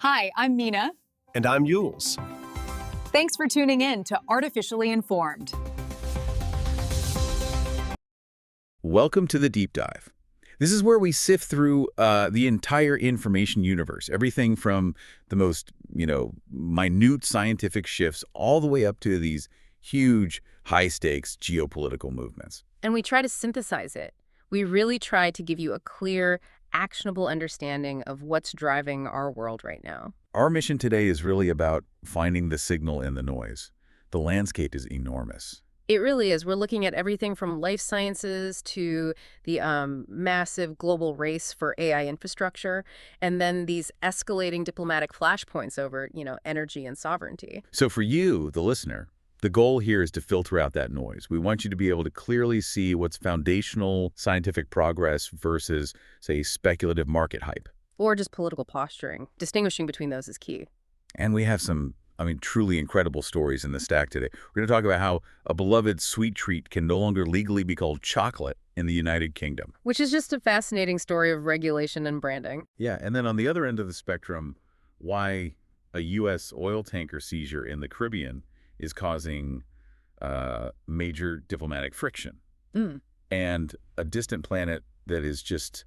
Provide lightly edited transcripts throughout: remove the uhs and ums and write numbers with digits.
Hi, I'm Mina. And I'm Yules. Thanks for tuning in to Artificially Informed. Welcome to the Deep Dive. This is where we sift through the entire information universe, everything from the most, minute scientific shifts all the way up to these huge, high-stakes geopolitical movements. And we try to synthesize it. We really try to give you a clear, actionable understanding of what's driving our world right now. Our mission today is really about finding the signal in the noise. The landscape is enormous. It really is. We're looking at everything from life sciences to the massive global race for AI infrastructure, and then these escalating diplomatic flashpoints over, energy and sovereignty. So for you, the listener, the goal here is to filter out that noise. We want you to be able to clearly see what's foundational scientific progress versus, say, speculative market hype. Or just political posturing. Distinguishing between those is key. And we have some, truly incredible stories in the stack today. We're going to talk about how a beloved sweet treat can no longer legally be called chocolate in the United Kingdom. Which is just a fascinating story of regulation and branding. Yeah, and then on the other end of the spectrum, why a U.S. oil tanker seizure in the Caribbean is causing major diplomatic friction. And a distant planet that is just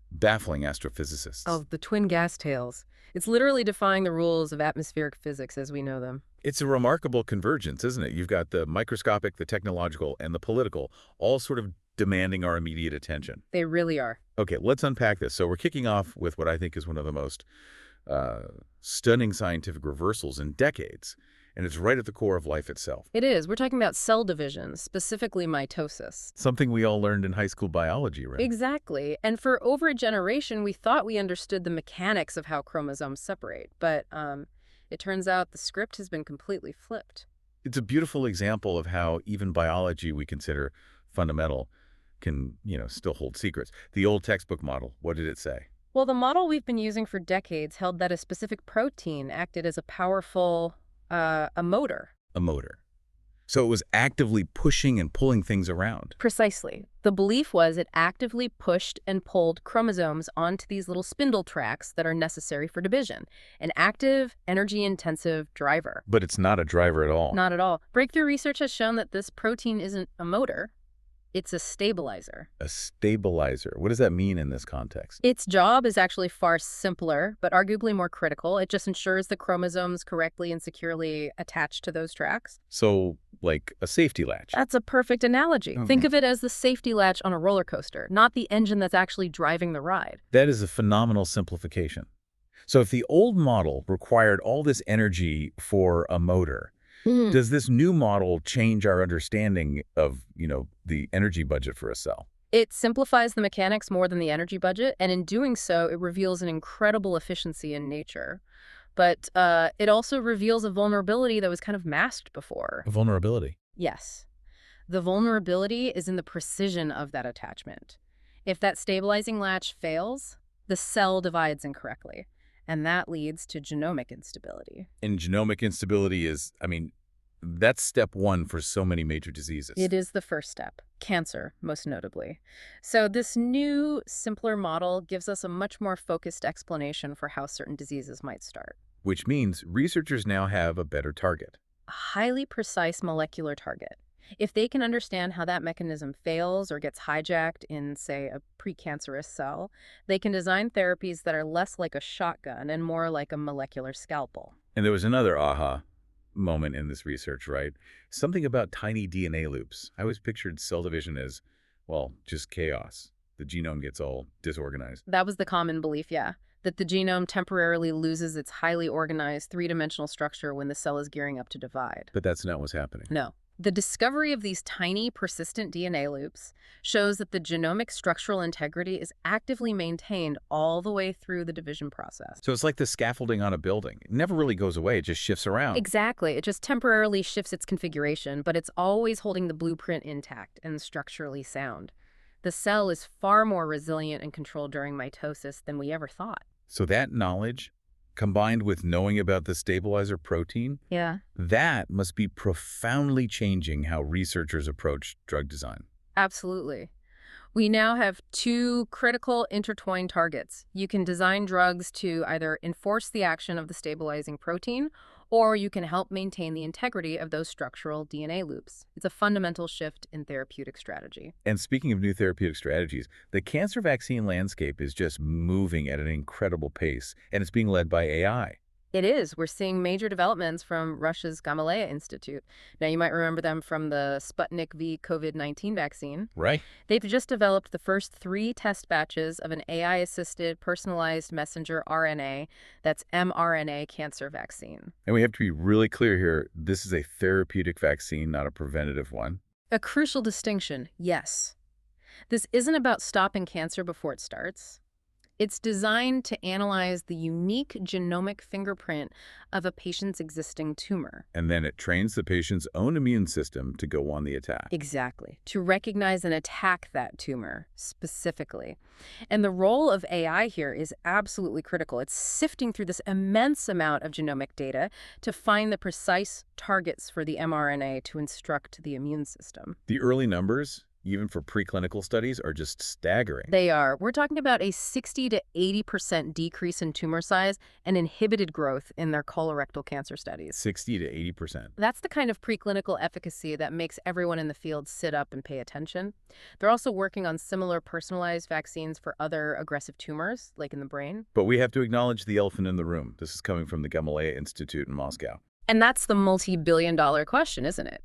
baffling astrophysicists. Oh, the twin gas tails. It's literally defying the rules of atmospheric physics as we know them. It's a remarkable convergence, isn't it? You've got the microscopic, the technological, and the political, all sort of demanding our immediate attention. They really are. Okay, let's unpack this. So we're kicking off with what I think is one of the most stunning scientific reversals in decades, and it's right at the core of life itself. It is. We're talking about cell division, specifically mitosis. Something we all learned in high school biology, right? Exactly. And for over a generation, we thought we understood the mechanics of how chromosomes separate. But it turns out the script has been completely flipped. It's a beautiful example of how even biology we consider fundamental can, still hold secrets. The old textbook model, what did it say? Well, the model we've been using for decades held that a specific protein acted as a powerful a motor. A motor. So it was actively pushing and pulling things around. Precisely. The belief was it actively pushed and pulled chromosomes onto these little spindle tracks that are necessary for division. An active, energy-intensive driver. But it's not a driver at all. Not at all. Breakthrough research has shown that this protein isn't a motor. It's a stabilizer. A stabilizer. What does that mean in this context? Its job is actually far simpler, but arguably more critical. It just ensures the chromosomes correctly and securely attach to those tracks. So, like a safety latch. That's a perfect analogy. Think of it as the safety latch on a roller coaster, not the engine that's actually driving the ride. That is a phenomenal simplification. So if the old model required all this energy for a motor, does this new model change our understanding of, the energy budget for a cell? It simplifies the mechanics more than the energy budget, and in doing so, it reveals an incredible efficiency in nature. But it also reveals a vulnerability that was kind of masked before. A vulnerability? Yes. The vulnerability is in the precision of that attachment. If that stabilizing latch fails, the cell divides incorrectly, and that leads to genomic instability. And genomic instability is, that's step one for so many major diseases. It is the first step. Cancer, most notably. So this new, simpler model gives us a much more focused explanation for how certain diseases might start. Which means researchers now have a better target. A highly precise molecular target. If they can understand how that mechanism fails or gets hijacked in, say, a precancerous cell, they can design therapies that are less like a shotgun and more like a molecular scalpel. And there was another aha moment in this research, right? Something about tiny DNA loops. I always pictured cell division as, just chaos. The genome gets all disorganized. That was the common belief, yeah, that the genome temporarily loses its highly organized three-dimensional structure when the cell is gearing up to divide. But that's not what's happening. No. The discovery of these tiny, persistent DNA loops shows that the genomic structural integrity is actively maintained all the way through the division process. So it's like the scaffolding on a building. It never really goes away. It just shifts around. Exactly. It just temporarily shifts its configuration, but it's always holding the blueprint intact and structurally sound. The cell is far more resilient and controlled during mitosis than we ever thought. So that knowledge, combined with knowing about the stabilizer protein, that must be profoundly changing how researchers approach drug design. Absolutely. We now have two critical intertwined targets. You can design drugs to either enforce the action of the stabilizing protein, or you can help maintain the integrity of those structural DNA loops. It's a fundamental shift in therapeutic strategy. And speaking of new therapeutic strategies, the cancer vaccine landscape is just moving at an incredible pace, and it's being led by AI. It is. We're seeing major developments from Russia's Gamaleya Institute. Now, you might remember them from the Sputnik V COVID-19 vaccine. Right. They've just developed the first 3 test batches of an AI-assisted personalized messenger RNA, that's mRNA cancer vaccine. And we have to be really clear here, this is a therapeutic vaccine, not a preventative one. A crucial distinction, yes. This isn't about stopping cancer before it starts. It's designed to analyze the unique genomic fingerprint of a patient's existing tumor. And then it trains the patient's own immune system to go on the attack. Exactly. To recognize and attack that tumor specifically. And the role of AI here is absolutely critical. It's sifting through this immense amount of genomic data to find the precise targets for the mRNA to instruct the immune system. The early numbers, even for preclinical studies, are just staggering. They are. We're talking about a 60 to 80% decrease in tumor size and inhibited growth in their colorectal cancer studies. 60 to 80%. That's the kind of preclinical efficacy that makes everyone in the field sit up and pay attention. They're also working on similar personalized vaccines for other aggressive tumors, like in the brain. But we have to acknowledge the elephant in the room. This is coming from the Gamaleya Institute in Moscow. And that's the multi-billion-dollar question, isn't it?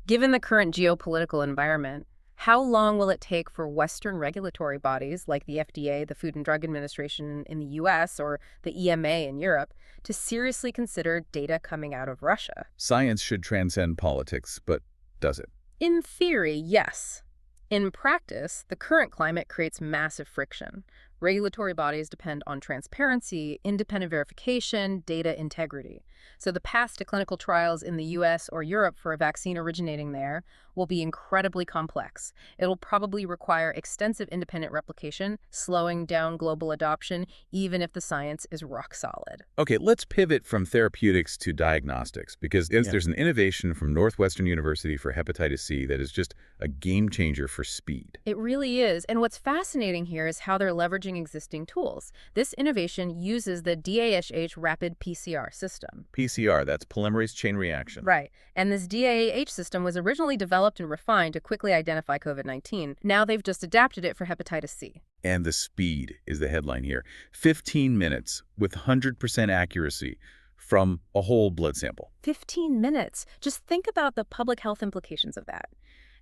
Given the current geopolitical environment, how long will it take for Western regulatory bodies like the FDA, the Food and Drug Administration in the US, or the EMA in Europe, to seriously consider data coming out of Russia? Science should transcend politics, but does it? In theory, yes. In practice, the current climate creates massive friction. Regulatory bodies depend on transparency, independent verification, data integrity. So the path to clinical trials in the US or Europe for a vaccine originating there will be incredibly complex. It'll probably require extensive independent replication, slowing down global adoption, even if the science is rock solid. Okay, let's pivot from therapeutics to diagnostics, because there's an innovation from Northwestern University for hepatitis C that is just a game changer for speed. It really is. And what's fascinating here is how they're leveraging existing tools. This innovation uses the DASH rapid PCR system. PCR, that's polymerase chain reaction. Right. And this DAH system was originally developed and refined to quickly identify COVID-19. Now they've just adapted it for hepatitis C. And the speed is the headline here. 15 minutes with 100% accuracy from a whole blood sample. 15 minutes. Just think about the public health implications of that.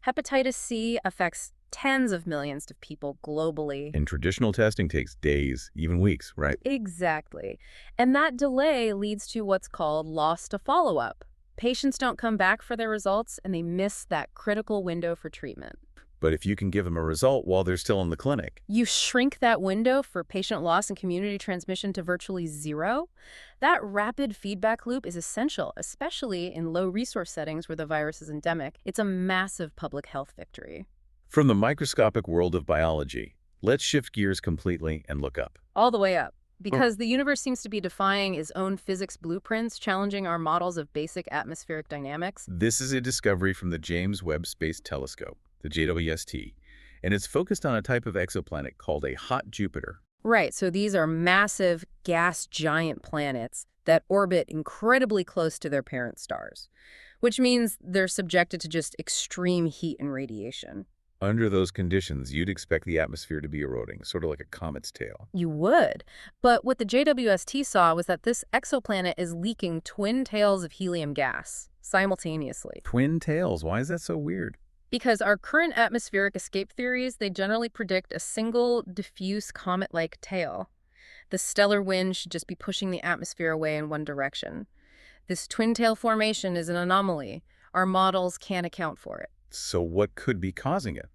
Hepatitis C affects tens of millions of people globally. And traditional testing takes days, even weeks, right? Exactly. And that delay leads to what's called loss to follow-up. Patients don't come back for their results, and they miss that critical window for treatment. But if you can give them a result while they're still in the clinic, You shrink that window for patient loss and community transmission to virtually zero. That rapid feedback loop is essential, especially in low-resource settings where the virus is endemic. It's a massive public health victory. from the microscopic world of biology, let's shift gears completely and look up. All the way up. Because the universe seems to be defying its own physics blueprints, challenging our models of basic atmospheric dynamics. This is a discovery from the James Webb Space Telescope, the JWST, and it's focused on a type of exoplanet called a hot Jupiter. Right, so these are massive gas giant planets that orbit incredibly close to their parent stars, which means they're subjected to just extreme heat and radiation. Under those conditions, you'd expect the atmosphere to be eroding, sort of like a comet's tail. You would. But what the JWST saw was that this exoplanet is leaking twin tails of helium gas simultaneously. Twin tails, why is that so weird? Because our current atmospheric escape theories, they generally predict a single diffuse comet-like tail. The stellar wind should just be pushing the atmosphere away in one direction. This twin tail formation is an anomaly. Our models can't account for it. So what could be causing it?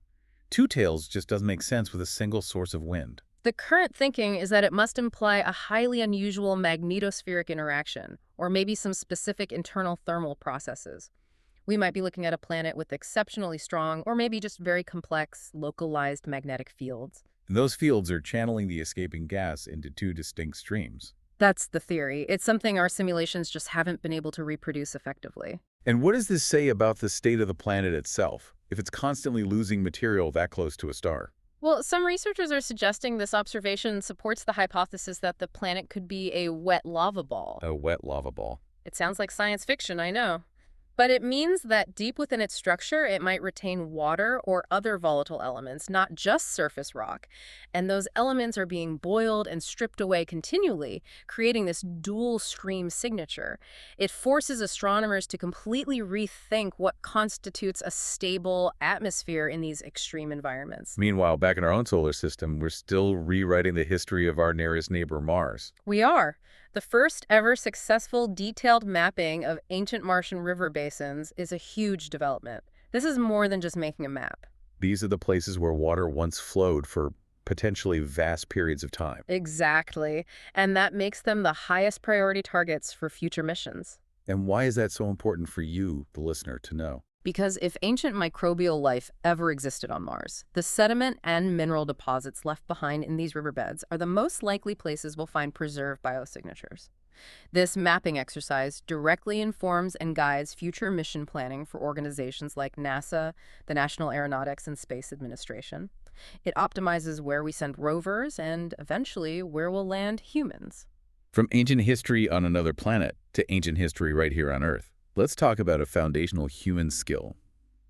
Two tails just doesn't make sense with a single source of wind. The current thinking is that it must imply a highly unusual magnetospheric interaction, or maybe some specific internal thermal processes. We might be looking at a planet with exceptionally strong, or maybe just very complex, localized magnetic fields. And those fields are channeling the escaping gas into two distinct streams. That's the theory. It's something our simulations just haven't been able to reproduce effectively. And what does this say about the state of the planet itself, if it's constantly losing material that close to a star? Well, some researchers are suggesting this observation supports the hypothesis that the planet could be a wet lava ball. A wet lava ball. It sounds like science fiction, I know. But it means that deep within its structure, it might retain water or other volatile elements, not just surface rock. And those elements are being boiled and stripped away continually, creating this dual stream signature. It forces astronomers to completely rethink what constitutes a stable atmosphere in these extreme environments. Meanwhile, back in our own solar system, we're still rewriting the history of our nearest neighbor, Mars. We are. The first ever successful detailed mapping of ancient Martian river basins is a huge development. This is more than just making a map. These are the places where water once flowed for potentially vast periods of time. Exactly. And that makes them the highest priority targets for future missions. And why is that so important for you, the listener, to know? Because if ancient microbial life ever existed on Mars, the sediment and mineral deposits left behind in these riverbeds are the most likely places we'll find preserved biosignatures. This mapping exercise directly informs and guides future mission planning for organizations like NASA, the National Aeronautics and Space Administration. It optimizes where we send rovers and, eventually, where we'll land humans. From ancient history on another planet to ancient history right here on Earth, let's talk about a foundational human skill: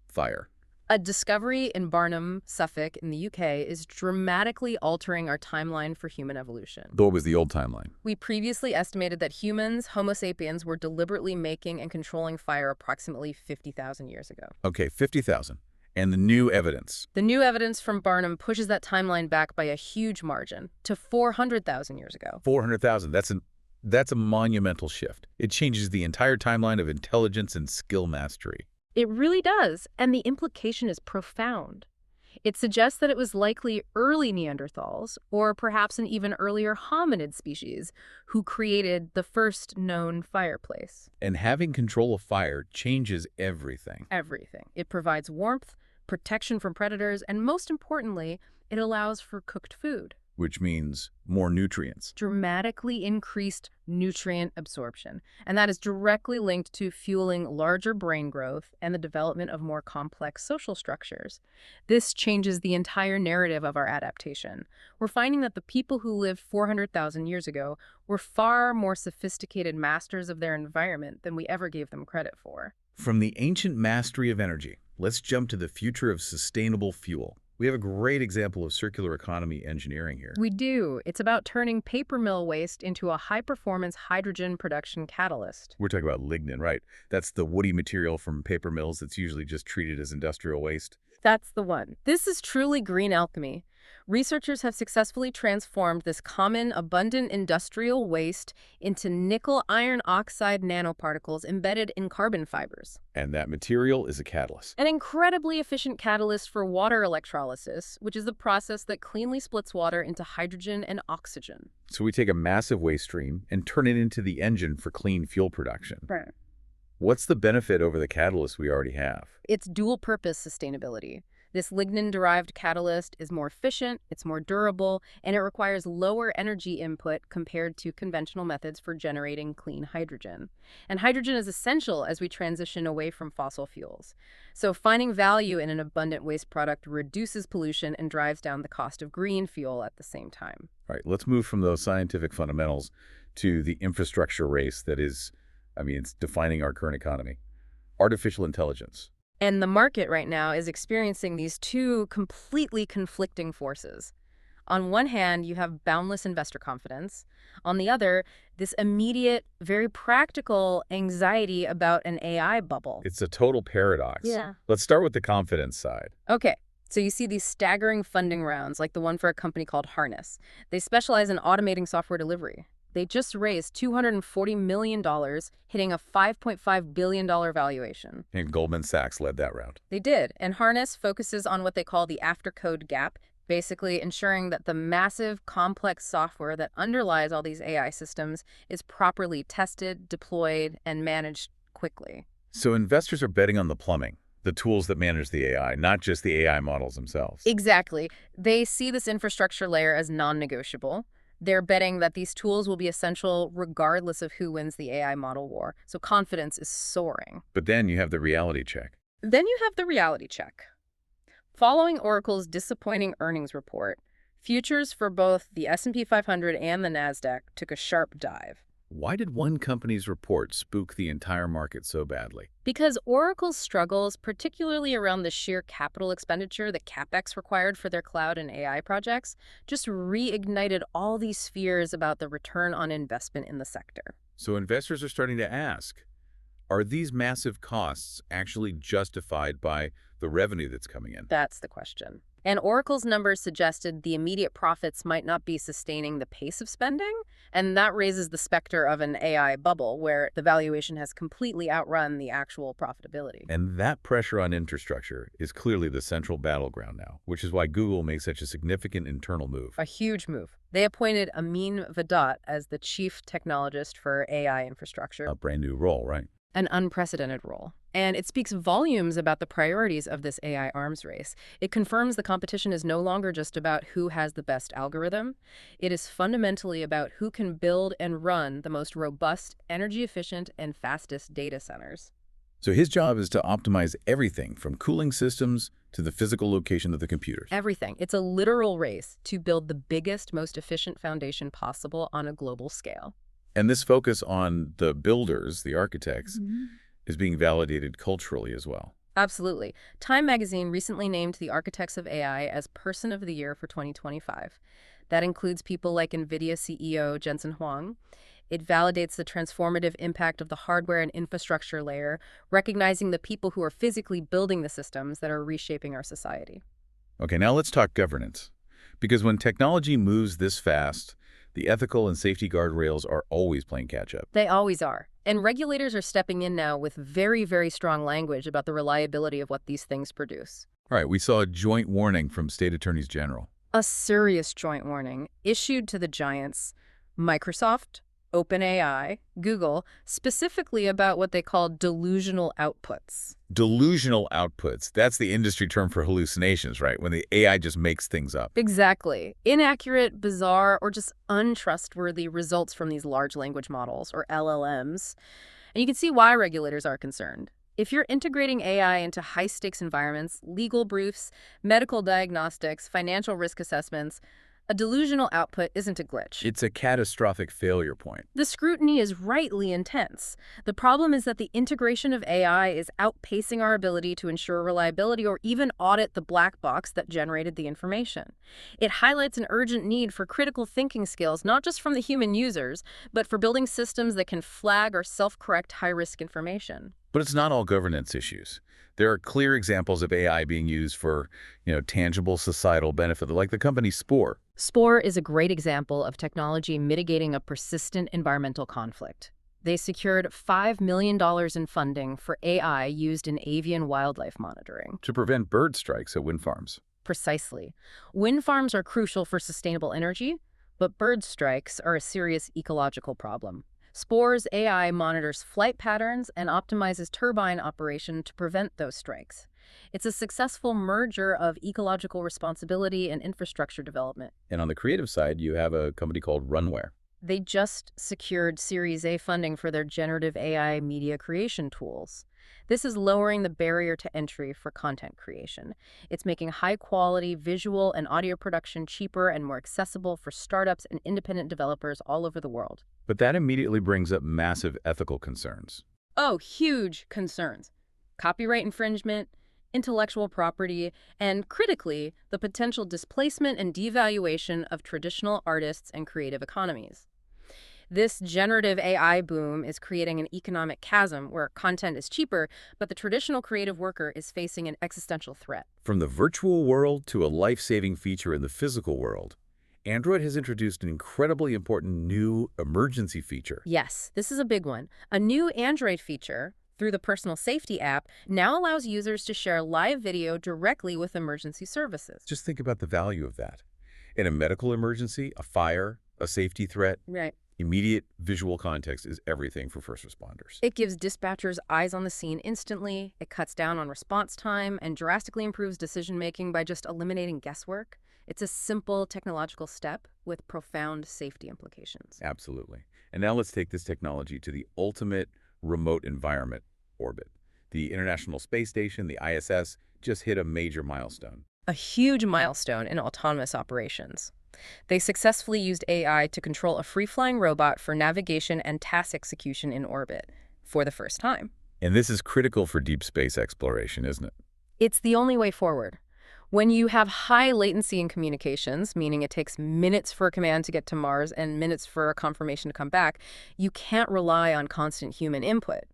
fire. A discovery in Barnum, Suffolk, in the UK is dramatically altering our timeline for human evolution. Though it was the old timeline. We previously estimated that humans, Homo sapiens, were deliberately making and controlling fire approximately 50,000 years ago. Okay, 50,000. And the new evidence. The new evidence from Barnum pushes that timeline back by a huge margin to 400,000 years ago. 400,000. That's a monumental shift. It changes the entire timeline of intelligence and skill mastery. It really does, and the implication is profound. It suggests that it was likely early Neanderthals, or perhaps an even earlier hominid species, who created the first known fireplace. And having control of fire changes everything. Everything. It provides warmth, protection from predators, and most importantly, it allows for cooked food. Which means more nutrients. Dramatically increased nutrient absorption. And that is directly linked to fueling larger brain growth and the development of more complex social structures. This changes the entire narrative of our adaptation. We're finding that the people who lived 400,000 years ago were far more sophisticated masters of their environment than we ever gave them credit for. From the ancient mastery of energy, let's jump to the future of sustainable fuel. We have a great example of circular economy engineering here. We do. It's about turning paper mill waste into a high-performance hydrogen production catalyst. We're talking about lignin, right? That's the woody material from paper mills that's usually just treated as industrial waste. That's the one. This is truly green alchemy. Researchers have successfully transformed this common, abundant industrial waste into nickel iron oxide nanoparticles embedded in carbon fibers. And that material is a catalyst. An incredibly efficient catalyst for water electrolysis, which is the process that cleanly splits water into hydrogen and oxygen. So we take a massive waste stream and turn it into the engine for clean fuel production. Right. What's the benefit over the catalyst we already have? It's dual-purpose sustainability. This lignin-derived catalyst is more efficient, it's more durable, and it requires lower energy input compared to conventional methods for generating clean hydrogen. And hydrogen is essential as we transition away from fossil fuels. So finding value in an abundant waste product reduces pollution and drives down the cost of green fuel at the same time. All right, let's move from those scientific fundamentals to the infrastructure race that is, it's defining our current economy. Artificial intelligence. And the market right now is experiencing these two completely conflicting forces. On one hand, you have boundless investor confidence. On the other, this immediate, very practical anxiety about an AI bubble. It's a total paradox. Yeah. Let's start with the confidence side. Okay, so you see these staggering funding rounds, like the one for a company called Harness. They specialize in automating software delivery. They just raised $240 million, hitting a $5.5 billion valuation. And Goldman Sachs led that round. They did, and Harness focuses on what they call the after-code gap, basically ensuring that the massive, complex software that underlies all these AI systems is properly tested, deployed, and managed quickly. So investors are betting on the plumbing, the tools that manage the AI, not just the AI models themselves. Exactly. They see this infrastructure layer as non-negotiable. They're betting that these tools will be essential regardless of who wins the AI model war. So confidence is soaring. But then you have the reality check. Following Oracle's disappointing earnings report, futures for both the S&P 500 and the Nasdaq took a sharp dive. Why did one company's report spook the entire market so badly? Because Oracle's struggles, particularly around the sheer capital expenditure, the CapEx required for their cloud and AI projects, just reignited all these fears about the return on investment in the sector. So investors are starting to ask, are these massive costs actually justified by the revenue that's coming in? That's the question. And Oracle's numbers suggested the immediate profits might not be sustaining the pace of spending, and that raises the specter of an AI bubble where the valuation has completely outrun the actual profitability. And that pressure on infrastructure is clearly the central battleground now, which is why Google made such a significant internal move. A huge move. They appointed Amin Vedat as the chief technologist for AI infrastructure. A brand new role, right? An unprecedented role. And it speaks volumes about the priorities of this AI arms race. It confirms the competition is no longer just about who has the best algorithm. It is fundamentally about who can build and run the most robust, energy-efficient, and fastest data centers. So his job is to optimize everything from cooling systems to the physical location of the computers. Everything. It's a literal race to build the biggest, most efficient foundation possible on a global scale. And this focus on the builders, the architects, is being validated culturally as well. Absolutely. Time magazine recently named the architects of AI as Person of the Year for 2025. That includes people like NVIDIA CEO Jensen Huang. It validates the transformative impact of the hardware and infrastructure layer, recognizing the people who are physically building the systems that are reshaping our society. Okay, now let's talk governance. Because when technology moves this fast, the ethical and safety guardrails are always playing catch-up. They always are. And regulators are stepping in now with very, very strong language about the reliability of what these things produce. All right, we saw a joint warning from state attorneys general. A serious joint warning issued to the giants, Microsoft, OpenAI, Google, specifically about what they call delusional outputs. Delusional outputs. That's the industry term for hallucinations, right? When the AI just makes things up. Exactly. Inaccurate, bizarre, or just untrustworthy results from these large language models, or LLMs. And you can see why regulators are concerned. If you're integrating AI into high-stakes environments, legal briefs, medical diagnostics, financial risk assessments, a delusional output isn't a glitch. It's a catastrophic failure point. The scrutiny is rightly intense. The problem is that the integration of AI is outpacing our ability to ensure reliability or even audit the black box that generated the information. It highlights an urgent need for critical thinking skills, not just from the human users, but for building systems that can flag or self-correct high-risk information. But it's not all governance issues. There are clear examples of AI being used for, tangible societal benefit, like the company Spore. Spore is a great example of technology mitigating a persistent environmental conflict. They secured $5 million in funding for AI used in avian wildlife monitoring. To prevent bird strikes at wind farms. Precisely. Wind farms are crucial for sustainable energy, but bird strikes are a serious ecological problem. Spore's AI monitors flight patterns and optimizes turbine operation to prevent those strikes. It's a successful merger of ecological responsibility and infrastructure development. And on the creative side, you have a company called Runware. They just secured Series A funding for their generative AI media creation tools. This is lowering the barrier to entry for content creation. It's making high-quality visual and audio production cheaper and more accessible for startups and independent developers all over the world. But that immediately brings up massive ethical concerns. Oh, huge concerns. Copyright infringement, intellectual property, and critically, the potential displacement and devaluation of traditional artists and creative economies. This generative AI boom is creating an economic chasm where content is cheaper, but the traditional creative worker is facing an existential threat. From the virtual world to a life-saving feature in the physical world, Android has introduced an incredibly important new emergency feature. Yes, this is a big one. A new Android feature, through the Personal Safety app, now allows users to share live video directly with emergency services. Just think about the value of that. In a medical emergency, a fire, a safety threat, Right. immediate visual context is everything for first responders. It gives dispatchers eyes on the scene instantly, it cuts down on response time, and drastically improves decision-making by just eliminating guesswork. It's a simple technological step with profound safety implications. Absolutely. And now let's take this technology to the ultimate remote environment orbit. The International Space Station, the ISS, just hit a major milestone. A huge milestone in autonomous operations. They successfully used AI to control a free-flying robot for navigation and task execution in orbit for the first time. And this is critical for deep space exploration, isn't it? It's the only way forward. When you have high latency in communications, meaning it takes minutes for a command to get to Mars and minutes for a confirmation to come back, you can't rely on constant human input.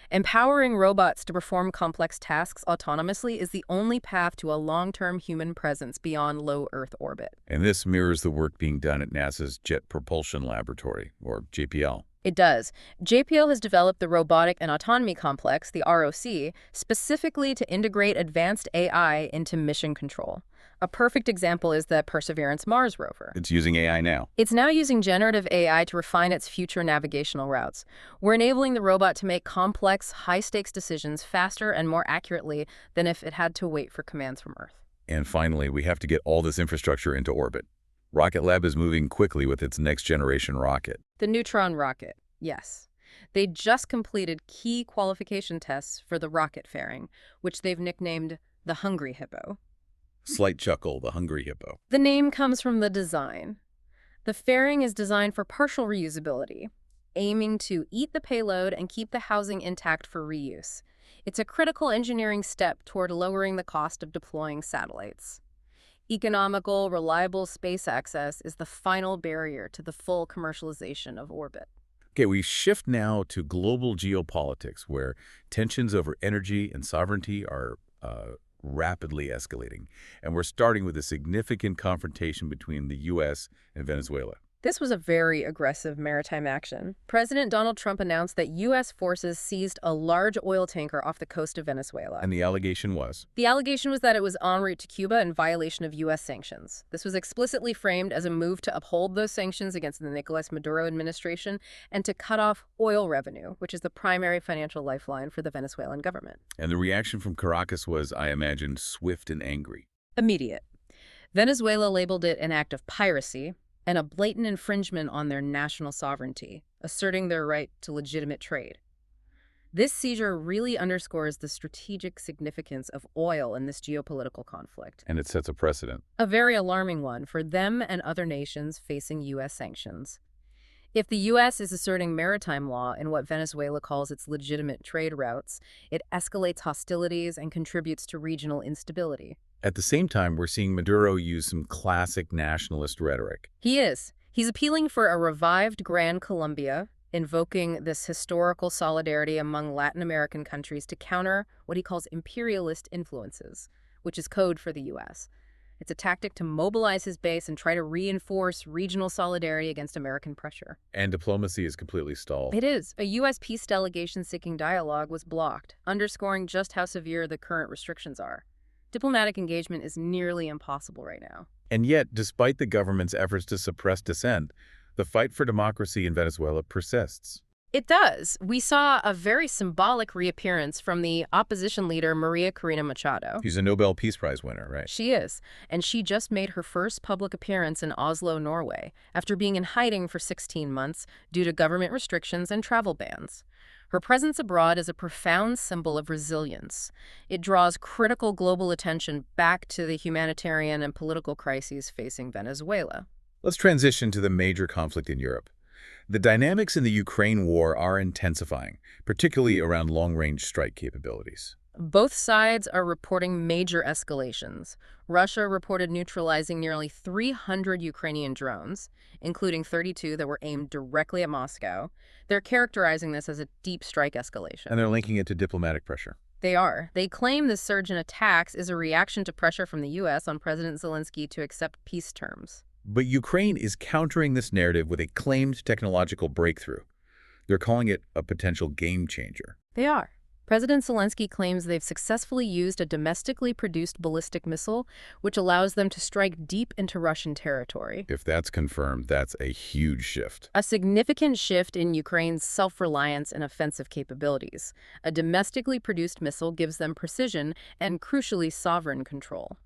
Empowering robots to perform complex tasks autonomously is the only path to a long-term human presence beyond low Earth orbit. And this mirrors the work being done at NASA's Jet Propulsion Laboratory, or JPL. It does. JPL has developed the Robotic and Autonomy Complex, the ROC, specifically to integrate advanced AI into mission control. A perfect example is the Perseverance Mars rover. It's using AI now. It's now using generative AI to refine its future navigational routes. We're enabling the robot to make complex, high-stakes decisions faster and more accurately than if it had to wait for commands from Earth. And finally, we have to get all this infrastructure into orbit. Rocket Lab is moving quickly with its next-generation rocket. The Neutron rocket, yes. They just completed key qualification tests for the rocket fairing, which they've nicknamed the Hungry Hippo. Slight chuckle, the Hungry Hippo. The name comes from the design. The fairing is designed for partial reusability, aiming to eat the payload and keep the housing intact for reuse. It's a critical engineering step toward lowering the cost of deploying satellites. Economical, reliable space access is the final barrier to the full commercialization of orbit. Okay, we shift now to global geopolitics, where tensions over energy and sovereignty are rapidly escalating. And we're starting with a significant confrontation between the U.S. and Venezuela. This was a very aggressive maritime action. President Donald Trump announced that U.S. forces seized a large oil tanker off the coast of Venezuela. And the allegation was? The allegation was that it was en route to Cuba in violation of U.S. sanctions. This was explicitly framed as a move to uphold those sanctions against the Nicolas Maduro administration and to cut off oil revenue, which is the primary financial lifeline for the Venezuelan government. And the reaction from Caracas was, I imagine, swift and angry. Immediate. Venezuela labeled it an act of piracy and a blatant infringement on their national sovereignty, asserting their right to legitimate trade. This seizure really underscores the strategic significance of oil in this geopolitical conflict. And it sets a precedent. A very alarming one for them and other nations facing U.S. sanctions. If the U.S. is asserting maritime law in what Venezuela calls its legitimate trade routes, it escalates hostilities and contributes to regional instability. At the same time, we're seeing Maduro use some classic nationalist rhetoric. He is. He's appealing for a revived Gran Colombia, invoking this historical solidarity among Latin American countries to counter what he calls imperialist influences, which is code for the U.S. It's a tactic to mobilize his base and try to reinforce regional solidarity against American pressure. And diplomacy is completely stalled. It is. A U.S. peace delegation seeking dialogue was blocked, underscoring just how severe the current restrictions are. Diplomatic engagement is nearly impossible right now. And yet, despite the government's efforts to suppress dissent, the fight for democracy in Venezuela persists. It does. We saw a very symbolic reappearance from the opposition leader, Maria Corina Machado. She's a Nobel Peace Prize winner, right? She is. And she just made her first public appearance in Oslo, Norway, after being in hiding for 16 months due to government restrictions and travel bans. Her presence abroad is a profound symbol of resilience. It draws critical global attention back to the humanitarian and political crises facing Venezuela. Let's transition to the major conflict in Europe. The dynamics in the Ukraine war are intensifying, particularly around long-range strike capabilities. Both sides are reporting major escalations. Russia reported neutralizing nearly 300 Ukrainian drones, including 32 that were aimed directly at Moscow. They're characterizing this as a deep strike escalation. And they're linking it to diplomatic pressure. They are. They claim this surge in attacks is a reaction to pressure from the U.S. on President Zelensky to accept peace terms. But Ukraine is countering this narrative with a claimed technological breakthrough. They're calling it a potential game changer. They are. President Zelensky claims they've successfully used a domestically produced ballistic missile, which allows them to strike deep into Russian territory. If that's confirmed, that's a huge shift. A significant shift in Ukraine's self-reliance and offensive capabilities. A domestically produced missile gives them precision and, crucially, sovereign control.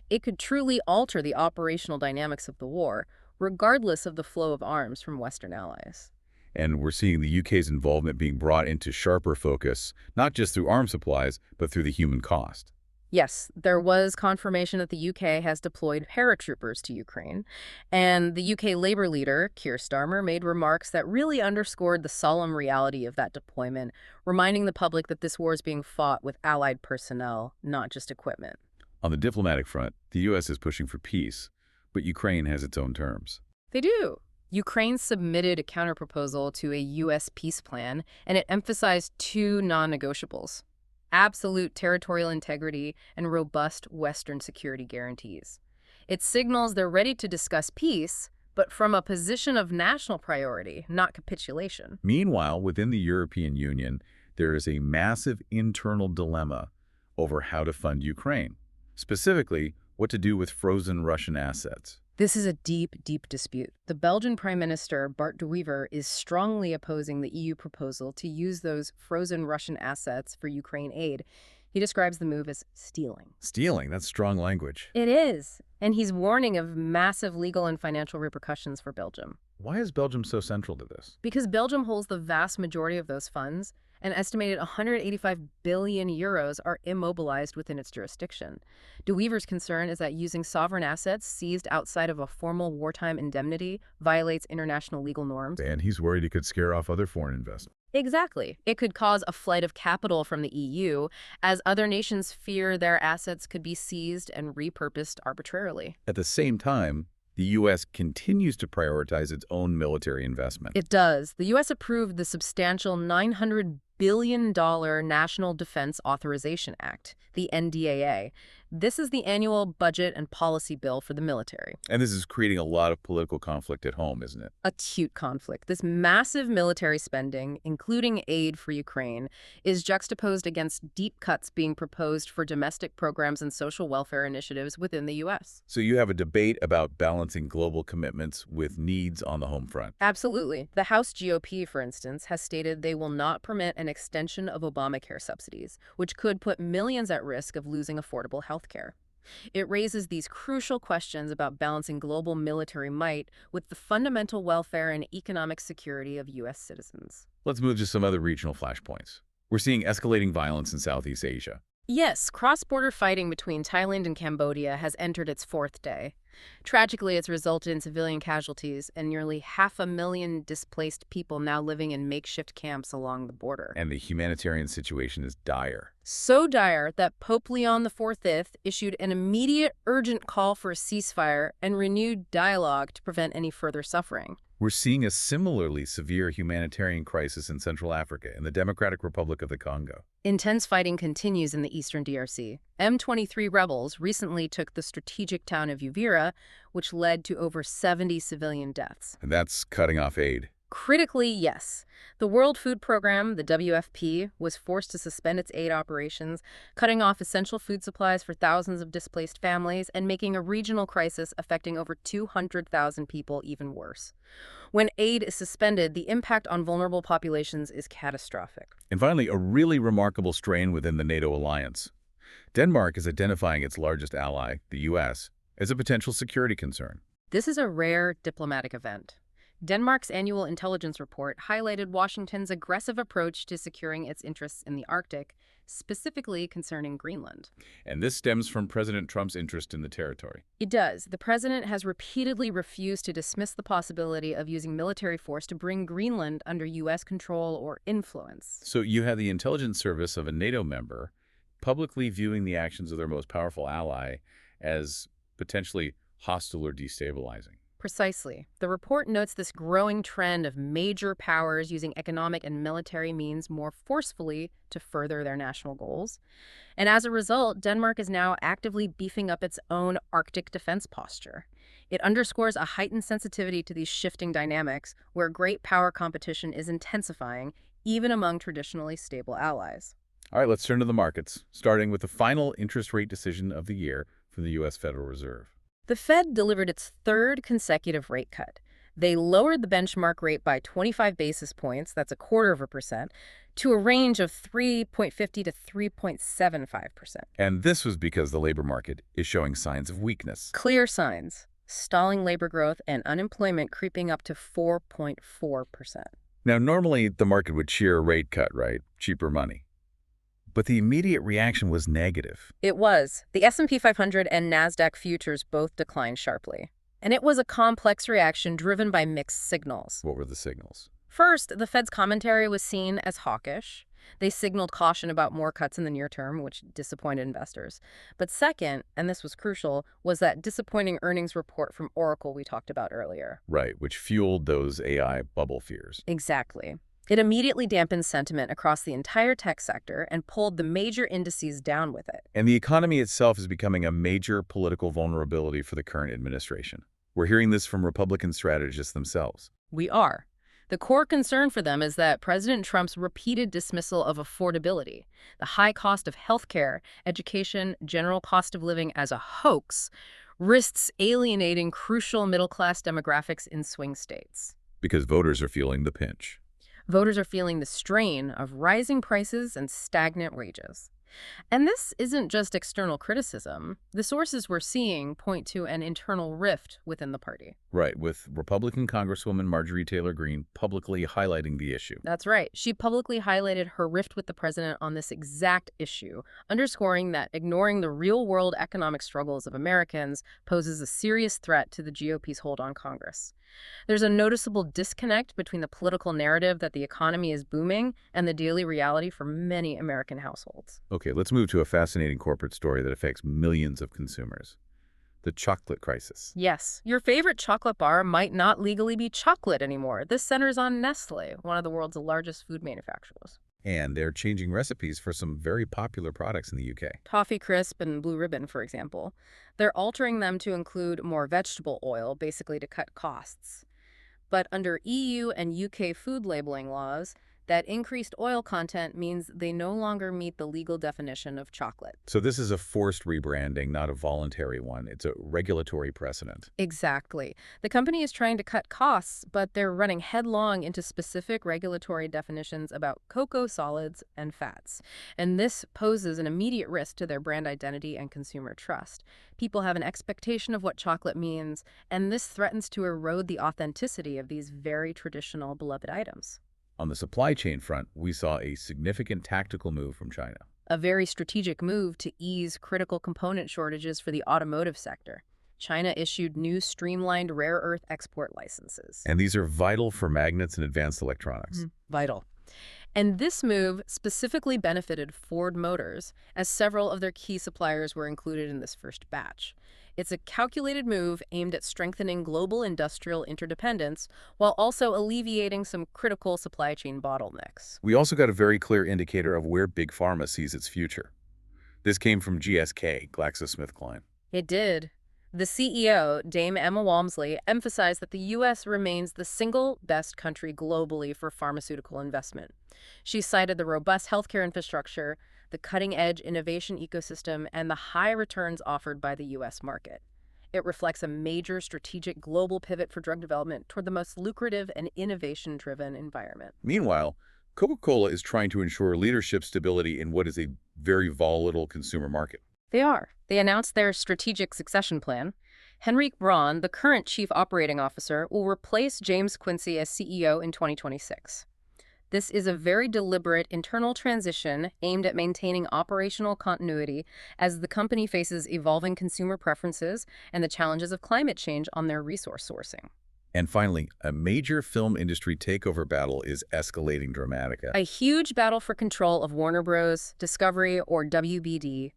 It could truly alter the operational dynamics of the war, regardless of the flow of arms from Western allies. And we're seeing the UK's involvement being brought into sharper focus, not just through arms supplies, but through the human cost. Yes, there was confirmation that the UK has deployed paratroopers to Ukraine, and the UK Labour leader, Keir Starmer, made remarks that really underscored the solemn reality of that deployment, reminding the public that this war is being fought with allied personnel, not just equipment. On the diplomatic front, the U.S. is pushing for peace, but Ukraine has its own terms. They do. Ukraine submitted a counterproposal to a U.S. peace plan, and it emphasized two non-negotiables: absolute territorial integrity and robust Western security guarantees. It signals they're ready to discuss peace, but from a position of national priority, not capitulation. Meanwhile, within the European Union, there is a massive internal dilemma over how to fund Ukraine. Specifically, what to do with frozen Russian assets. This is a deep, deep dispute. The Belgian Prime Minister, Bart de Wever, is strongly opposing the EU proposal to use those frozen Russian assets for Ukraine aid. He describes the move as stealing. Stealing, that's strong language. It is. And he's warning of massive legal and financial repercussions for Belgium. Why is Belgium so central to this? Because Belgium holds the vast majority of those funds, an estimated 185 billion euros are immobilized within its jurisdiction. De Wever's concern is that using sovereign assets seized outside of a formal wartime indemnity violates international legal norms. And he's worried it could scare off other foreign investment. Exactly. It could cause a flight of capital from the EU, as other nations fear their assets could be seized and repurposed arbitrarily. At the same time, the U.S. continues to prioritize its own military investment. It does. The U.S. approved the substantial $900 billion National Defense Authorization Act, the NDAA. This is the annual budget and policy bill for the military. And this is creating a lot of political conflict at home, isn't it? Acute conflict. This massive military spending, including aid for Ukraine, is juxtaposed against deep cuts being proposed for domestic programs and social welfare initiatives within the U.S. So you have a debate about balancing global commitments with needs on the home front. Absolutely. The House GOP, for instance, has stated they will not permit an extension of Obamacare subsidies, which could put millions at risk of losing affordable health care. It raises these crucial questions about balancing global military might with the fundamental welfare and economic security of U.S. citizens. Let's move to some other regional flashpoints. We're seeing escalating violence in Southeast Asia. Yes, cross-border fighting between Thailand and Cambodia has entered its fourth day. Tragically, it's resulted in civilian casualties and nearly 500,000 displaced people now living in makeshift camps along the border. And the humanitarian situation is dire. So dire that Pope Leon XIV issued an immediate, urgent call for a ceasefire and renewed dialogue to prevent any further suffering. We're seeing a similarly severe humanitarian crisis in Central Africa, in the Democratic Republic of the Congo. Intense fighting continues in the eastern DRC. M23 rebels recently took the strategic town of Uvira, which led to over 70 civilian deaths. And that's cutting off aid. Critically, yes. The World Food Program, the WFP, was forced to suspend its aid operations, cutting off essential food supplies for thousands of displaced families and making a regional crisis affecting over 200,000 people even worse. When aid is suspended, the impact on vulnerable populations is catastrophic. And finally, a really remarkable strain within the NATO alliance. Denmark is identifying its largest ally, the U.S., as a potential security concern. This is a rare diplomatic event. Denmark's annual intelligence report highlighted Washington's aggressive approach to securing its interests in the Arctic, specifically concerning Greenland. And this stems from President Trump's interest in the territory. It does. The president has repeatedly refused to dismiss the possibility of using military force to bring Greenland under U.S. control or influence. So you have the intelligence service of a NATO member publicly viewing the actions of their most powerful ally as potentially hostile or destabilizing. Precisely. The report notes this growing trend of major powers using economic and military means more forcefully to further their national goals. And as a result, Denmark is now actively beefing up its own Arctic defense posture. It underscores a heightened sensitivity to these shifting dynamics where great power competition is intensifying, even among traditionally stable allies. All right, let's turn to the markets, starting with the final interest rate decision of the year from the U.S. Federal Reserve. The Fed delivered its third consecutive rate cut. They lowered the benchmark rate by 25 basis points, that's 0.25%, to a range of 3.50 to 3.75%. And this was because the labor market is showing signs of weakness. Clear signs: stalling labor growth and unemployment creeping up to 4.4%. Now, normally the market would cheer a rate cut, right? Cheaper money. But the immediate reaction was negative. It was. The S&P 500 and NASDAQ futures both declined sharply. And it was a complex reaction driven by mixed signals. What were the signals? First, the Fed's commentary was seen as hawkish. They signaled caution about more cuts in the near term, which disappointed investors. But second, and this was crucial, was that disappointing earnings report from Oracle we talked about earlier. Right, which fueled those AI bubble fears. Exactly. It immediately dampened sentiment across the entire tech sector and pulled the major indices down with it. And the economy itself is becoming a major political vulnerability for the current administration. We're hearing this from Republican strategists themselves. We are. The core concern for them is that President Trump's repeated dismissal of affordability, the high cost of healthcare, education, general cost of living as a hoax, risks alienating crucial middle-class demographics in swing states. Because voters are feeling the pinch. Voters are feeling the strain of rising prices and stagnant wages. And this isn't just external criticism. The sources we're seeing point to an internal rift within the party. Right, with Republican Congresswoman Marjorie Taylor Greene publicly highlighting the issue. That's right. She publicly highlighted her rift with the president on this exact issue, underscoring that ignoring the real-world economic struggles of Americans poses a serious threat to the GOP's hold on Congress. There's a noticeable disconnect between the political narrative that the economy is booming and the daily reality for many American households. Okay, let's move to a fascinating corporate story that affects millions of consumers. The chocolate crisis. Yes, your favorite chocolate bar might not legally be chocolate anymore. This centers on Nestle, one of the world's largest food manufacturers. And they're changing recipes for some very popular products in the UK. Toffee Crisp and Blue Ribbon, for example. They're altering them to include more vegetable oil, basically to cut costs. But under EU and UK food labeling laws, that increased oil content means they no longer meet the legal definition of chocolate. So this is a forced rebranding, not a voluntary one. It's a regulatory precedent. Exactly. The company is trying to cut costs, but they're running headlong into specific regulatory definitions about cocoa solids and fats. And this poses an immediate risk to their brand identity and consumer trust. People have an expectation of what chocolate means, and this threatens to erode the authenticity of these very traditional, beloved items. On the supply chain front, we saw a significant tactical move from China. A very strategic move to ease critical component shortages for the automotive sector. China issued new streamlined rare earth export licenses. And these are vital for magnets and advanced electronics. Vital. And this move specifically benefited Ford Motors, as several of their key suppliers were included in this first batch. It's a calculated move aimed at strengthening global industrial interdependence while also alleviating some critical supply chain bottlenecks. We also got a very clear indicator of where Big Pharma sees its future. This came from GSK, GlaxoSmithKline. It did. The CEO, Dame Emma Walmsley, emphasized that the U.S. remains the single best country globally for pharmaceutical investment. She cited the robust healthcare infrastructure, the cutting-edge innovation ecosystem, and the high returns offered by the U.S. market. It reflects a major strategic global pivot for drug development toward the most lucrative and innovation-driven environment. Meanwhile, Coca-Cola is trying to ensure leadership stability in what is a very volatile consumer market. They are. They announced their strategic succession plan. Henrique Braun, the current chief operating officer, will replace James Quincy as CEO in 2026. This is a very deliberate internal transition aimed at maintaining operational continuity as the company faces evolving consumer preferences and the challenges of climate change on their resource sourcing. And finally, a major film industry takeover battle is escalating dramatically. A huge battle for control of Warner Bros., Discovery, or WBD.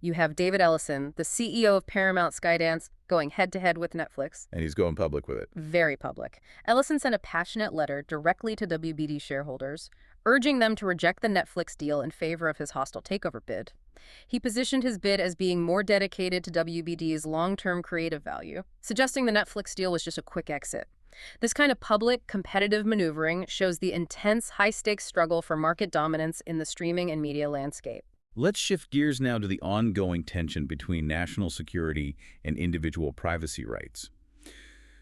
You have David Ellison, the CEO of Paramount Skydance, going head-to-head with Netflix. And he's going public with it. Very public. Ellison sent a passionate letter directly to WBD shareholders, urging them to reject the Netflix deal in favor of his hostile takeover bid. He positioned his bid as being more dedicated to WBD's long-term creative value, suggesting the Netflix deal was just a quick exit. This kind of public, competitive maneuvering shows the intense, high-stakes struggle for market dominance in the streaming and media landscape. Let's shift gears now to the ongoing tension between national security and individual privacy rights.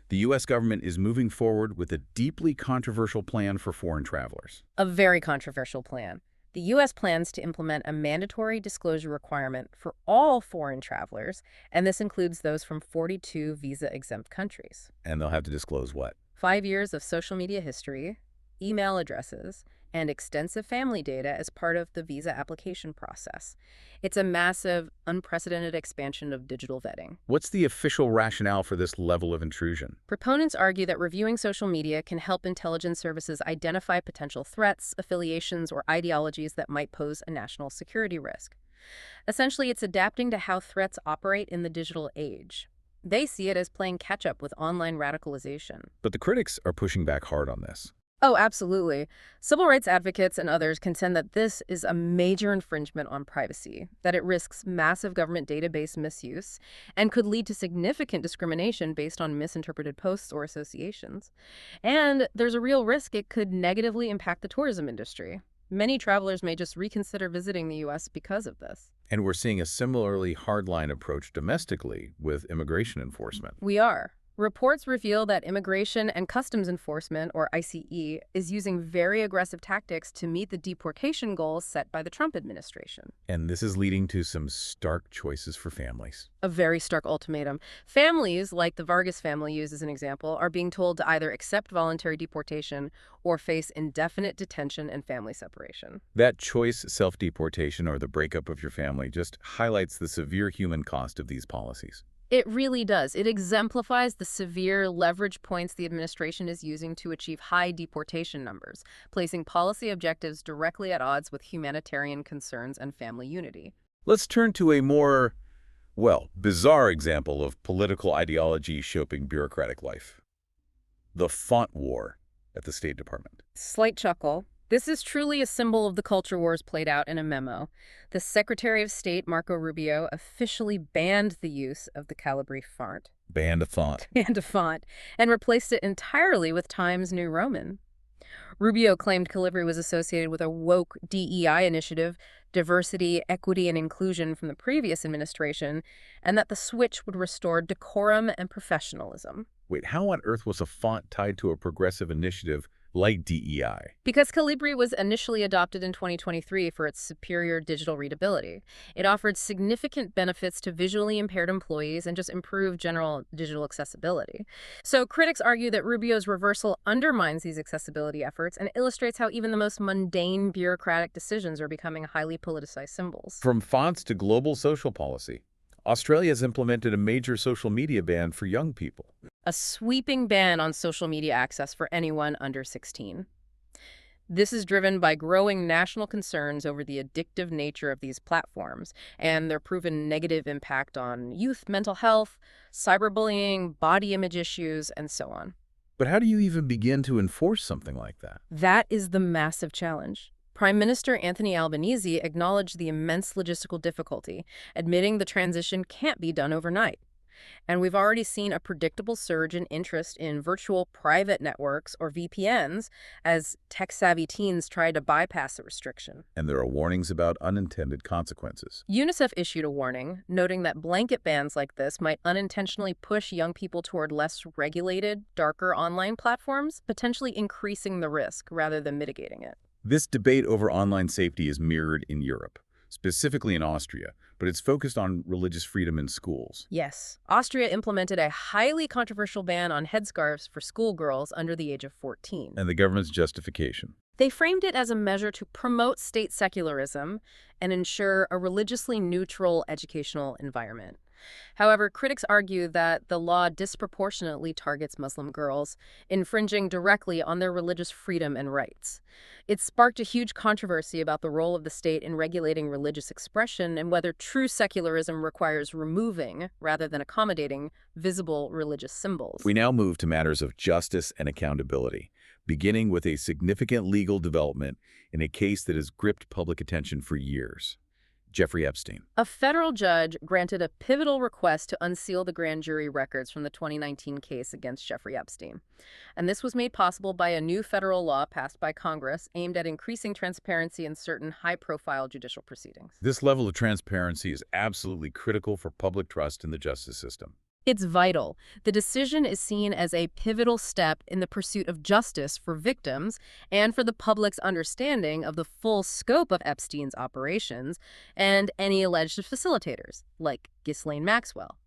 The U.S. government is moving forward with a deeply controversial plan for foreign travelers. A very controversial plan. The U.S. plans to implement a mandatory disclosure requirement for all foreign travelers, and this includes those from 42 visa-exempt countries. And they'll have to disclose what? 5 years of social media history, email addresses, and extensive family data as part of the visa application process. It's a massive, unprecedented expansion of digital vetting. What's the official rationale for this level of intrusion? Proponents argue that reviewing social media can help intelligence services identify potential threats, affiliations, or ideologies that might pose a national security risk. Essentially, it's adapting to how threats operate in the digital age. They see it as playing catch-up with online radicalization. But the critics are pushing back hard on this. Oh, absolutely. Civil rights advocates and others contend that this is a major infringement on privacy, that it risks massive government database misuse, and could lead to significant discrimination based on misinterpreted posts or associations. And there's a real risk it could negatively impact the tourism industry. Many travelers may just reconsider visiting the U.S. because of this. And we're seeing a similarly hardline approach domestically with immigration enforcement. We are. Reports reveal that Immigration and Customs Enforcement, or ICE, is using very aggressive tactics to meet the deportation goals set by the Trump administration. And this is leading to some stark choices for families. A very stark ultimatum. Families, like the Vargas family used as an example, are being told to either accept voluntary deportation or face indefinite detention and family separation. That choice, self-deportation, or the breakup of your family just highlights the severe human cost of these policies. It really does. It exemplifies the severe leverage points the administration is using to achieve high deportation numbers, placing policy objectives directly at odds with humanitarian concerns and family unity. Let's turn to a more, well, bizarre example of political ideology shaping bureaucratic life. The font war at the State Department. Slight chuckle. This is truly a symbol of the culture wars played out in a memo. The Secretary of State, Marco Rubio, officially banned the use of the Calibri font. Banned a font. Banned a font, and replaced it entirely with Times New Roman. Rubio claimed Calibri was associated with a woke DEI initiative, diversity, equity, and inclusion from the previous administration, and that the switch would restore decorum and professionalism. Wait, how on earth was a font tied to a progressive initiative like DEI? Because Calibri was initially adopted in 2023 for its superior digital readability. It offered significant benefits to visually impaired employees and just improved general digital accessibility. So critics argue that Rubio's reversal undermines these accessibility efforts and illustrates how even the most mundane bureaucratic decisions are becoming highly politicized symbols. From fonts to global social policy, Australia has implemented a major social media ban for young people. A sweeping ban on social media access for anyone under 16. This is driven by growing national concerns over the addictive nature of these platforms and their proven negative impact on youth mental health, cyberbullying, body image issues, and so on. But how do you even begin to enforce something like that? That is the massive challenge. Prime Minister Anthony Albanese acknowledged the immense logistical difficulty, admitting the transition can't be done overnight. And we've already seen a predictable surge in interest in virtual private networks, or VPNs, as tech-savvy teens try to bypass the restriction. And there are warnings about unintended consequences. UNICEF issued a warning, noting that blanket bans like this might unintentionally push young people toward less regulated, darker online platforms, potentially increasing the risk rather than mitigating it. This debate over online safety is mirrored in Europe, specifically in Austria, but it's focused on religious freedom in schools. Yes. Austria implemented a highly controversial ban on headscarves for schoolgirls under the age of 14. And the government's justification? They framed it as a measure to promote state secularism and ensure a religiously neutral educational environment. However, critics argue that the law disproportionately targets Muslim girls, infringing directly on their religious freedom and rights. It sparked a huge controversy about the role of the state in regulating religious expression and whether true secularism requires removing, rather than accommodating, visible religious symbols. We now move to matters of justice and accountability, beginning with a significant legal development in a case that has gripped public attention for years. Jeffrey Epstein. A federal judge granted a pivotal request to unseal the grand jury records from the 2019 case against Jeffrey Epstein. And this was made possible by a new federal law passed by Congress aimed at increasing transparency in certain high-profile judicial proceedings. This level of transparency is absolutely critical for public trust in the justice system. It's vital. The decision is seen as a pivotal step in the pursuit of justice for victims and for the public's understanding of the full scope of Epstein's operations and any alleged facilitators, like Ghislaine Maxwell.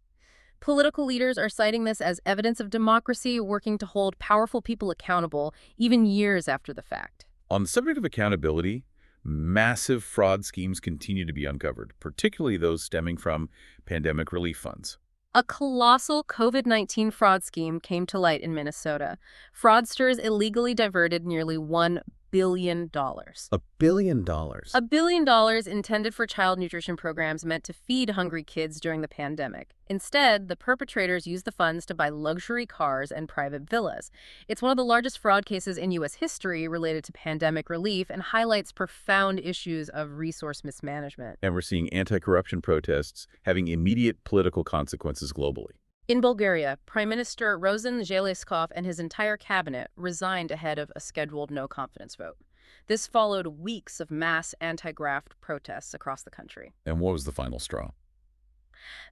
Political leaders are citing this as evidence of democracy working to hold powerful people accountable even years after the fact. On the subject of accountability, massive fraud schemes continue to be uncovered, particularly those stemming from pandemic relief funds. A colossal COVID-19 fraud scheme came to light in Minnesota. Fraudsters illegally diverted nearly $1 billion. $1 billion. $1 billion intended for child nutrition programs meant to feed hungry kids during the pandemic. Instead, the perpetrators used the funds to buy luxury cars and private villas. It's one of the largest fraud cases in U.S. history related to pandemic relief and highlights profound issues of resource mismanagement. And we're seeing anti-corruption protests having immediate political consequences globally. In Bulgaria, Prime Minister Rosen Zeleskov and his entire cabinet resigned ahead of a scheduled no-confidence vote. This followed weeks of mass anti-graft protests across the country. And what was the final straw?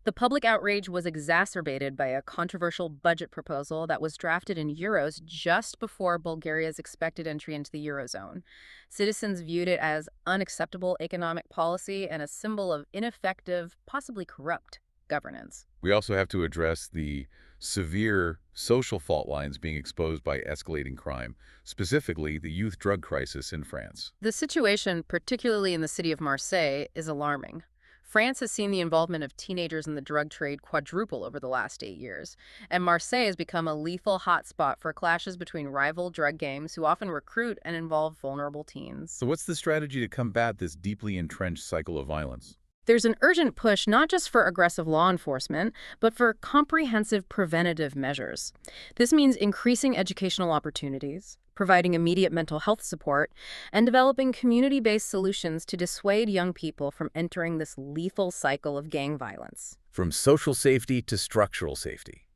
The public outrage was exacerbated by a controversial budget proposal that was drafted in euros just before Bulgaria's expected entry into the Eurozone. Citizens viewed it as unacceptable economic policy and a symbol of ineffective, possibly corrupt governance. We also have to address the severe social fault lines being exposed by escalating crime, specifically the youth drug crisis in France. The situation, particularly in the city of Marseille, is alarming. France has seen the involvement of teenagers in the drug trade quadruple over the last 8 years, and Marseille has become a lethal hotspot for clashes between rival drug gangs who often recruit and involve vulnerable teens. So what's the strategy to combat this deeply entrenched cycle of violence? There's an urgent push not just for aggressive law enforcement, but for comprehensive preventative measures. This means increasing educational opportunities, providing immediate mental health support, and developing community-based solutions to dissuade young people from entering this lethal cycle of gang violence. From social safety to structural safety,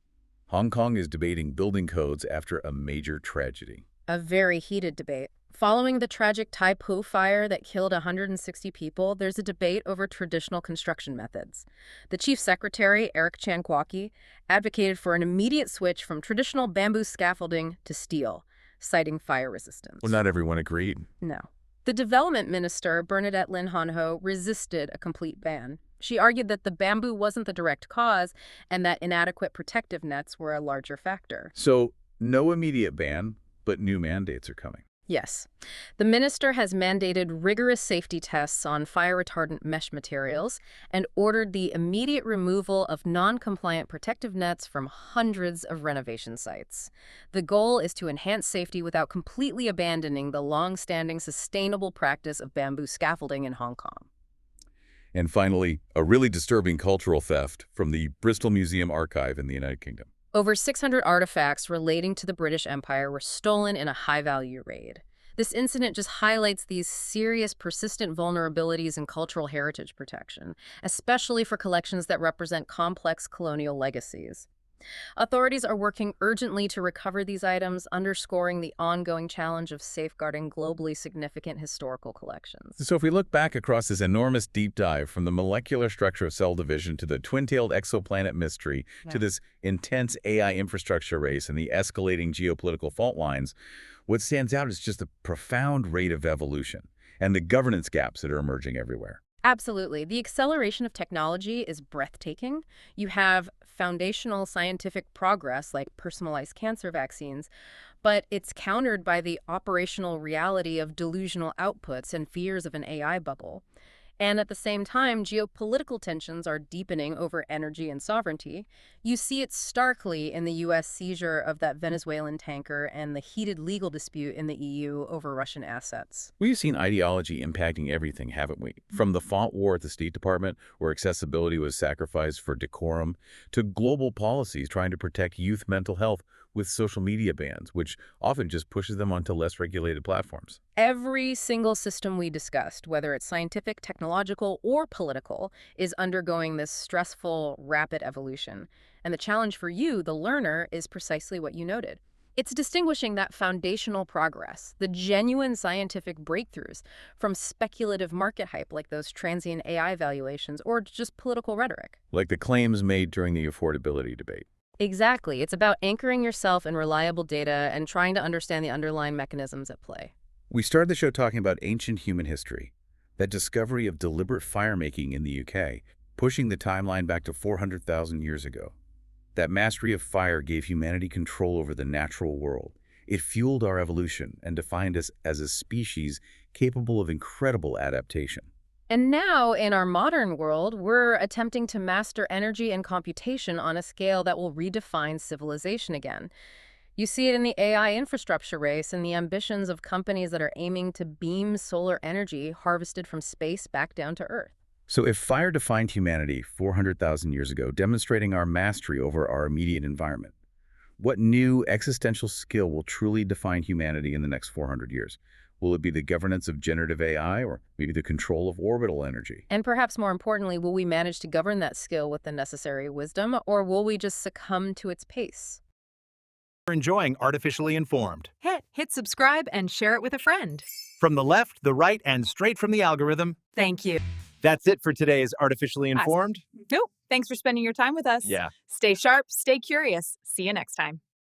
Hong Kong is debating building codes after a major tragedy. A very heated debate. Following the tragic Tai Po fire that killed 160 people, there's a debate over traditional construction methods. The chief secretary, Eric Chan Kwok, advocated for an immediate switch from traditional bamboo scaffolding to steel, citing fire resistance. Well, not everyone agreed. No. The development minister, Bernadette Lin Han-ho, resisted a complete ban. She argued that the bamboo wasn't the direct cause and that inadequate protective nets were a larger factor. So, no immediate ban, but new mandates are coming. Yes. The minister has mandated rigorous safety tests on fire-retardant mesh materials and ordered the immediate removal of non-compliant protective nets from hundreds of renovation sites. The goal is to enhance safety without completely abandoning the long-standing sustainable practice of bamboo scaffolding in Hong Kong. And finally, a really disturbing cultural theft from the Bristol Museum Archive in the United Kingdom. Over 600 artifacts relating to the British Empire were stolen in a high-value raid. This incident just highlights these serious, persistent vulnerabilities in cultural heritage protection, especially for collections that represent complex colonial legacies. Authorities are working urgently to recover these items, underscoring the ongoing challenge of safeguarding globally significant historical collections. So if we look back across this enormous deep dive from the molecular structure of cell division to the twin-tailed exoplanet mystery to this intense AI infrastructure race and the escalating geopolitical fault lines, what stands out is just the profound rate of evolution and the governance gaps that are emerging everywhere. Absolutely. The acceleration of technology is breathtaking. You have foundational scientific progress like personalized cancer vaccines, but it's countered by the operational reality of delusional outputs and fears of an AI bubble. And at the same time, geopolitical tensions are deepening over energy and sovereignty. You see it starkly in the U.S. seizure of that Venezuelan tanker and the heated legal dispute in the EU over Russian assets. We've seen ideology impacting everything, haven't we? From the font war at the State Department, where accessibility was sacrificed for decorum, to global policies trying to protect youth mental health with social media bans, which often just pushes them onto less regulated platforms. Every single system we discussed, whether it's scientific, technological, or political, is undergoing this stressful, rapid evolution. And the challenge for you, the learner, is precisely what you noted. It's distinguishing that foundational progress, the genuine scientific breakthroughs, from speculative market hype like those transient AI valuations or just political rhetoric. Like the claims made during the affordability debate. Exactly. It's about anchoring yourself in reliable data and trying to understand the underlying mechanisms at play. We started the show talking about ancient human history, that discovery of deliberate fire-making in the UK, pushing the timeline back to 400,000 years ago. That mastery of fire gave humanity control over the natural world, It fueled our evolution and defined us as a species capable of incredible adaptation. And now, in our modern world, we're attempting to master energy and computation on a scale that will redefine civilization again. You see it in the AI infrastructure race and the ambitions of companies that are aiming to beam solar energy harvested from space back down to Earth. So if fire defined humanity 400,000 years ago, demonstrating our mastery over our immediate environment, what new existential skill will truly define humanity in the next 400 years? Will it be the governance of generative AI or maybe the control of orbital energy? And perhaps more importantly, will we manage to govern that skill with the necessary wisdom, or will we just succumb to its pace? For enjoying Artificially Informed. Hit subscribe and share it with a friend. From the left, the right, and straight from the algorithm. Thank you. That's it for today's Artificially Informed. Nope. Thanks for spending your time with us. Yeah. Stay sharp, stay curious. See you next time.